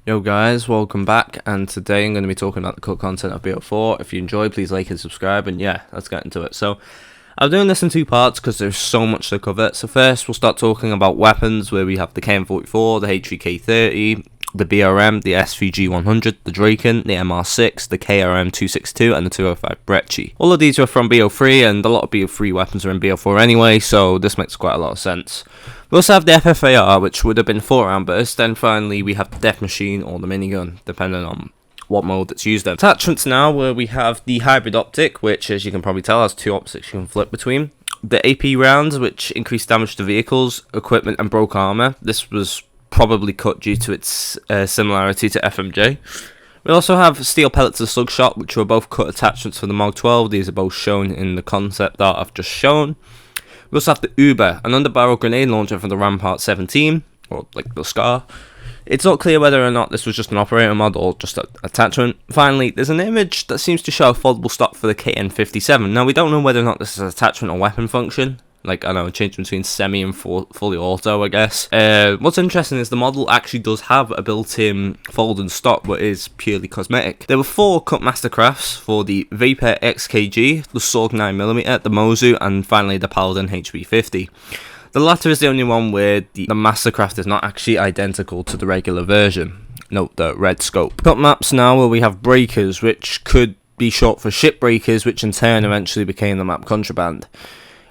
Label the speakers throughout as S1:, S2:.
S1: Yo guys, welcome back, and today I'm going to be talking about the cut content of BO4. If you enjoy, please like and subscribe, and yeah, let's get into it. So, I'm doing this in two parts because there's so much to cover. So first, we'll start talking about weapons, where we have the KN44, the H3K30, the BRM, the SVG100, the Draken, the MR6, the KRM262, and the 205 Brecci. All of these are from BO3, and a lot of BO3 weapons are in BO4 anyway, so this makes quite a lot of sense. We also have the FFAR, which would have been 4-round burst. Then finally we have the Death Machine or the minigun, depending on what mode it's used in. Attachments now, where we have the hybrid optic, which as you can probably tell has two optics you can flip between. The AP rounds, which increase damage to vehicles, equipment and broke armor. This was probably cut due to its similarity to FMJ. We also have steel pellets of slug shot, which were both cut attachments for the Mag 12. These are both shown in the concept art I've just shown. We also have the Uber, an underbarrel grenade launcher from the Rampart 17, or like the Scar. It's not clear whether or not this was just an operator mod or just an attachment. Finally, there's an image that seems to show a foldable stock for the KN57. Now, we don't know whether or not this is an attachment or weapon function. Like, I know, a change between semi and fully auto, I guess. What's interesting is the model actually does have a built-in fold and stock, but is purely cosmetic. There were 4 cut mastercrafts for the Vapor XKG, the Sorg 9mm, the Mozu, and finally the Paladin HB50. The latter is the only one where the mastercraft is not actually identical to the regular version. Note the red scope. Cut maps now, where we have breakers, which could be short for ship breakers, which in turn eventually became the map Contraband.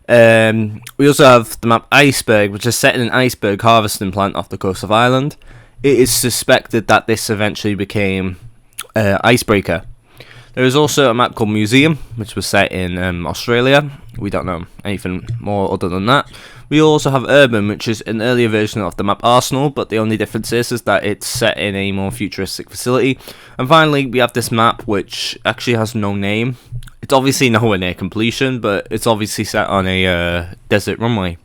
S1: We also have the map Iceberg, which is set in an iceberg harvesting plant off the coast of Ireland. It is suspected that this eventually became Icebreaker. There is also a map called Museum, which was set in Australia. We don't know anything more other than that. We also have Urban, which is an earlier version of the map Arsenal, but the only difference is that it's set in a more futuristic facility. And finally, we have this map, which actually has no name. It's obviously nowhere near completion, but it's obviously set on a desert runway.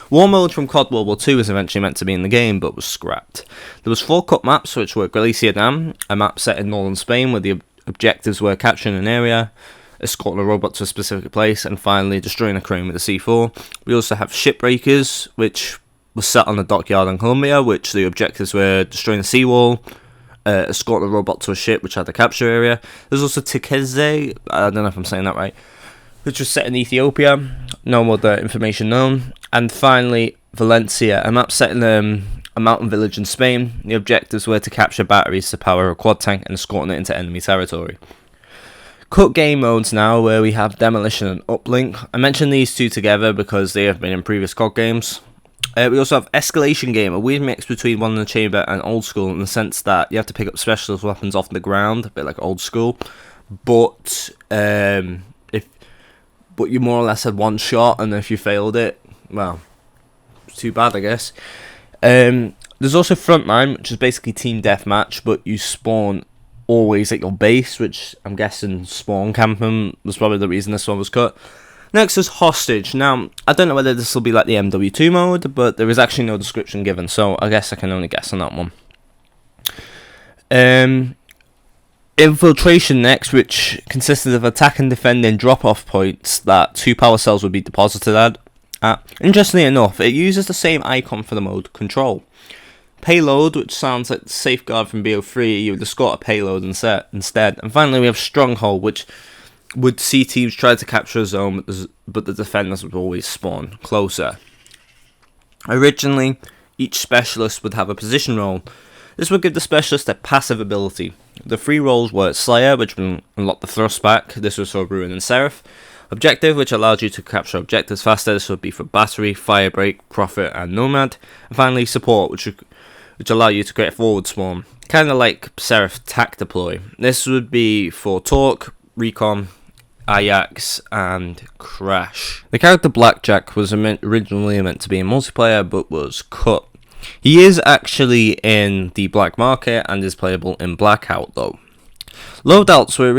S1: War mode from CoD World War II was eventually meant to be in the game, but was scrapped. There was 4 cut maps, which were Galicia Dam, a map set in northern Spain, where the objectives were capturing an area, escorting a robot to a specific place, and finally destroying a crane with a C4. We also have Shipbreakers, which was set on the dockyard in Colombia, which the objectives were destroying a seawall, escorting a robot to a ship which had the capture area. There's also Tikeze, I don't know if I'm saying that right, which was set in Ethiopia, no other information known. And finally, Valencia, a map set in a mountain village in Spain. The objectives were to capture batteries to power a quad tank and escorting it into enemy territory. Cut game modes now, where we have Demolition and Uplink. I mentioned these two together because they have been in previous CoD games. We also have Escalation Game, a weird mix between One in the Chamber and Old School, in the sense that you have to pick up specialist weapons off the ground, a bit like Old School, but you more or less had one shot, and if you failed it, well, it's too bad, I guess. There's also Frontline, which is basically team deathmatch, but you spawn always at your base, which I'm guessing spawn camping was probably the reason this one was cut. Next is Hostage. Now, I don't know whether this will be like the MW2 mode, but there is actually no description given, so I guess I can only guess on that one. Infiltration next, which consisted of attack and defending drop-off points that 2 power cells would be deposited at. Interestingly enough, it uses the same icon for the mode Control. Payload, which sounds like Safeguard from BO3, you would escort a payload instead. And finally, we have Stronghold, which would see teams try to capture a zone, but the defenders would always spawn closer. Originally, each specialist would have a position role. This would give the specialist a passive ability. The 3 roles were Slayer, which would unlock the thrust back. This was for Ruin and Seraph. Objective, which allowed you to capture objectives faster. This would be for Battery, Firebreak, Prophet, and Nomad. And finally, Support, which allow you to create a forward spawn, kind of like Seraph Tac Deploy. This would be for Torque, Recon, Ajax, and Crash. The character Blackjack was originally meant to be in multiplayer, but was cut. He is actually in the black market and is playable in Blackout though. Loadouts were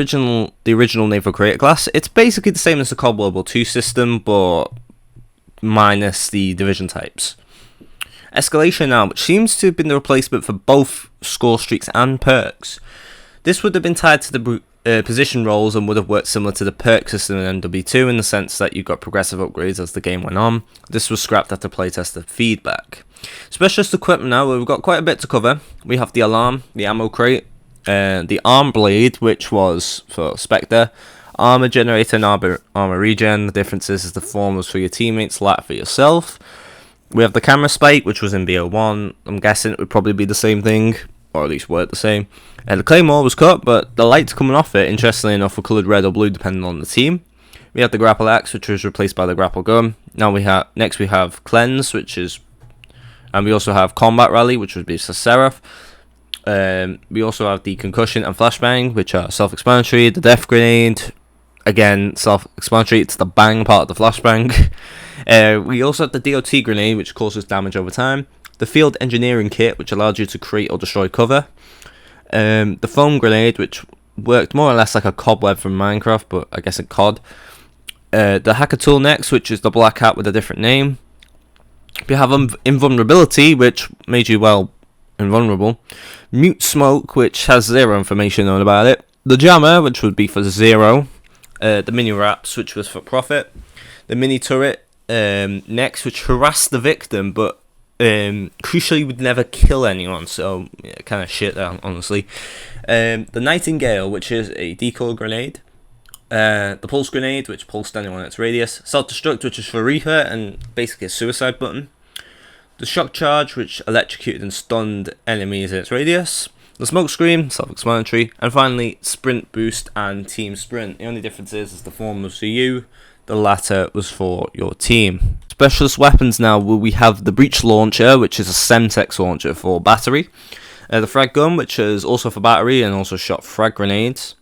S1: the original naval creator class. It's basically the same as the CoD World War II system, but minus the division types. Escalation now, which seems to have been the replacement for both score streaks and perks. This would have been tied to the position roles and would have worked similar to the perk system in MW2 in the sense that you got progressive upgrades as the game went on. This was scrapped after playtester feedback. Specialist equipment now, we've got quite a bit to cover. We have the alarm, the ammo crate, the arm blade, which was for Spectre, armor generator and armor regen. The difference is the form was for your teammates, light for yourself. We have the camera spike, which was in BO1. I'm guessing it would probably be the same thing, or at least work the same. And the claymore was cut, but the lights coming off it, interestingly enough, were coloured red or blue depending on the team. We have the grapple axe, which was replaced by the grapple gun. Next we have cleanse, and we also have combat rally, which would be for Seraph. We also have the concussion and flashbang, which are self-explanatory. The death grenade, again self-explanatory. It's the bang part of the flashbang. We also have the DOT grenade, which causes damage over time. The field engineering kit, which allowed you to create or destroy cover. The foam grenade, which worked more or less like a cobweb from Minecraft, but I guess in CoD. The hacker tool next, which is the Blackout with a different name. We have invulnerability, which made you, well, invulnerable. Mute smoke, which has 0 information known about it. The jammer, which would be for 0. The mini wraps, which was for profit. The mini turret next, which harassed the victim, but crucially would never kill anyone, so yeah, kind of shit, honestly. The Nightingale, which is a decoy grenade. The pulse grenade, which pulsed anyone in its radius. Self-destruct, which is for Reaper and basically a suicide button. The shock charge, which electrocuted and stunned enemies in its radius. The smoke screen, self-explanatory. And finally, sprint boost and team sprint. The only difference is the form was for you, the latter was for your team. Specialist weapons now, we have the breach launcher, which is a Semtex launcher for battery. The frag gun, which is also for battery and also shot frag grenades.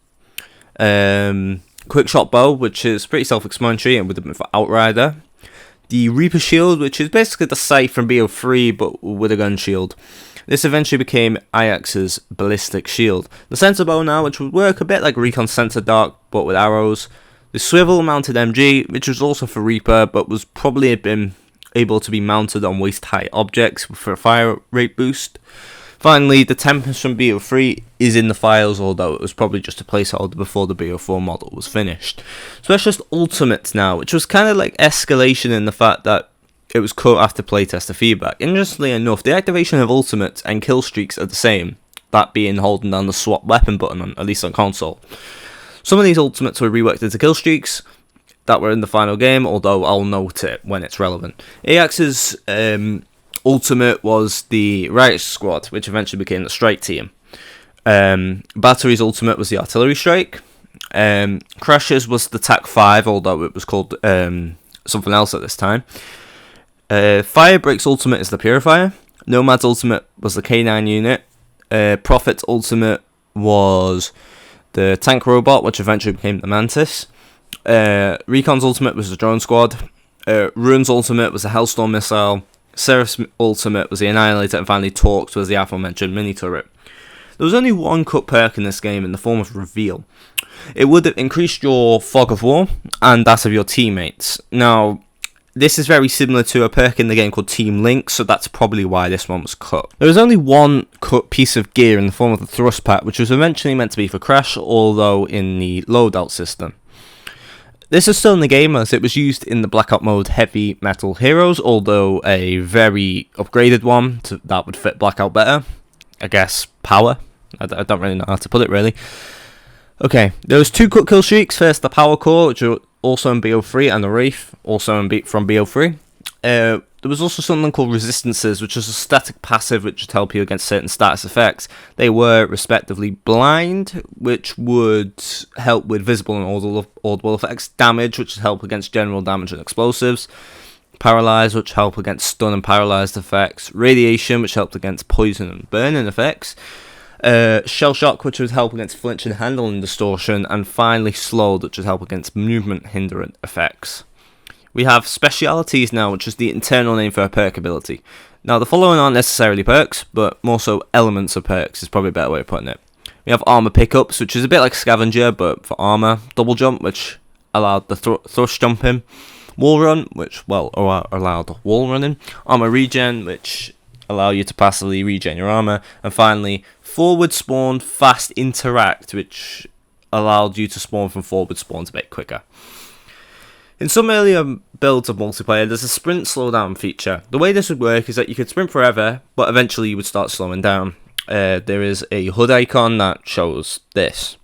S1: Quick shot bow, which is pretty self-explanatory and would have been for Outrider. The Reaper shield, which is basically the sight from BO3 but with a gun shield. This eventually became Ajax's ballistic shield. The sensor bow now, which would work a bit like Recon Sensor Dark but with arrows. The swivel mounted MG, which was also for Reaper but was probably been able to be mounted on waist high objects for a fire rate boost. Finally, the Tempest from BO3 is in the files, although it was probably just a placeholder before the BO4 model was finished. Specialist Ultimates now, which was kind of like escalation in the fact that it was cut after playtester feedback. Interestingly enough, the activation of Ultimates and kill streaks are the same, that being holding down the swap weapon button, at least on console. Some of these Ultimates were reworked into kill streaks that were in the final game, although I'll note it when it's relevant. Ajax's Ultimate was the Riot Squad, which eventually became the Strike Team. Battery's Ultimate was the Artillery Strike. Crash's was the TAC 5, although it was called something else at this time. Firebreak's Ultimate is the Purifier. Nomad's Ultimate was the K9 unit. Prophet's Ultimate was the Tank Robot, which eventually became the Mantis. Recon's Ultimate was the Drone Squad. Ruin's Ultimate was the Hellstorm Missile. Seraph's Ultimate was the Annihilator, and finally Torx was the aforementioned mini turret. There was only one cut perk in this game in the form of Reveal. It would have increased your fog of war and that of your teammates. Now, this is very similar to a perk in the game called Team Link, so that's probably why this one was cut. There was only one cut piece of gear in the form of the thrust pack, which was eventually meant to be for Crash, although in the loadout system. This is still in the game as it was used in the Blackout mode Heavy Metal Heroes, although a very upgraded one that would fit Blackout better. I guess power. I don't really know how to put it really. Okay, there was 2 cut kill streaks. First the Power Core, which are also in BO3, and the Wraith, also from BO3. There was also something called Resistances, which was a static passive which would help you against certain status effects. They were respectively Blind, which would help with visible and audible effects. Damage, which would help against general damage and explosives. Paralyze, which help against stun and paralyzed effects. Radiation, which helped against poison and burning effects. Shell Shock, which would help against flinch and handling distortion. And finally Slowed, which would help against movement hindrance effects. We have Specialities now, which is the internal name for a perk ability. Now, the following aren't necessarily perks, but more so elements of perks is probably a better way of putting it. We have Armor Pickups, which is a bit like Scavenger, but for armor. Double Jump, which allowed the thrust jumping. Wall Run, which, well, allowed wall running. Armor Regen, which allow you to passively regen your armor. And finally, Forward Spawn Fast Interact, which allowed you to spawn from forward spawns a bit quicker. In some earlier builds of multiplayer, there's a sprint slowdown feature. The way this would work is that you could sprint forever, but eventually you would start slowing down. There is a HUD icon that shows this.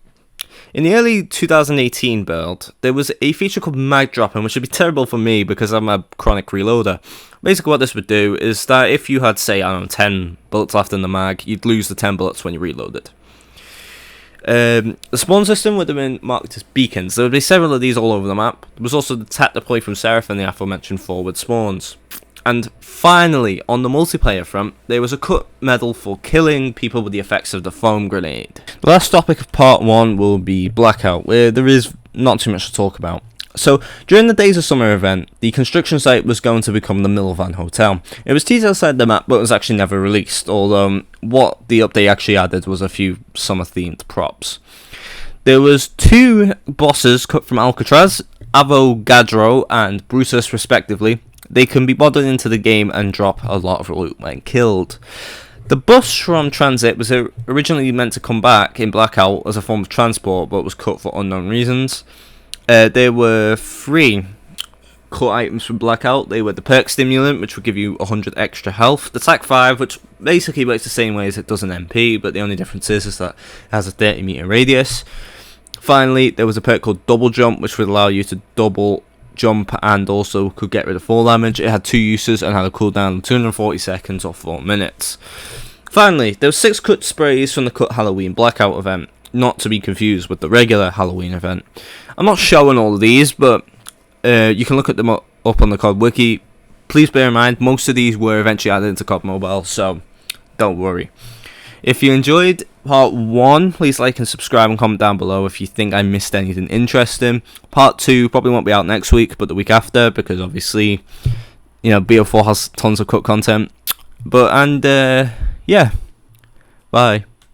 S1: In the early 2018 build, there was a feature called mag dropping, which would be terrible for me because I'm a chronic reloader. Basically what this would do is that if you had, say, I don't know, 10 bullets left in the mag, you'd lose the 10 bullets when you reloaded. The spawn system would have been marked as beacons. There would be several of these all over the map. There was also the tap deploy from Seraph and the aforementioned forward spawns. And finally, on the multiplayer front, there was a cut medal for killing people with the effects of the foam grenade. The last topic of part 1 will be Blackout, where there is not too much to talk about. So, during the Days of Summer event, the construction site was going to become the Milvan Hotel. It was teased outside the map, but was actually never released, although what the update actually added was a few summer-themed props. There was 2 bosses cut from Alcatraz, Avogadro and Brutus respectively. They can be modded into the game and drop a lot of loot when killed. The bus from Transit was originally meant to come back in Blackout as a form of transport, but was cut for unknown reasons. There were 3 cut items from Blackout. They were the perk stimulant, which would give you 100 extra health. The TAC 5, which basically works the same way as it does an MP, but the only difference is that it has a 30 meter radius. Finally, there was a perk called Double Jump, which would allow you to double jump and also could get rid of fall damage. It had 2 uses and had a cooldown of 240 seconds or 4 minutes. Finally, there were 6 cut sprays from the cut Halloween Blackout event, not to be confused with the regular Halloween event. I'm not showing all of these, but you can look at them up on the CoD wiki. Please bear in mind, most of these were eventually added into CoD Mobile, so don't worry. If you enjoyed part 1, please like and subscribe and comment down below if you think I missed anything interesting. Part 2 probably won't be out next week, but the week after, because obviously, you know, BO4 has tons of cut content. Yeah, bye.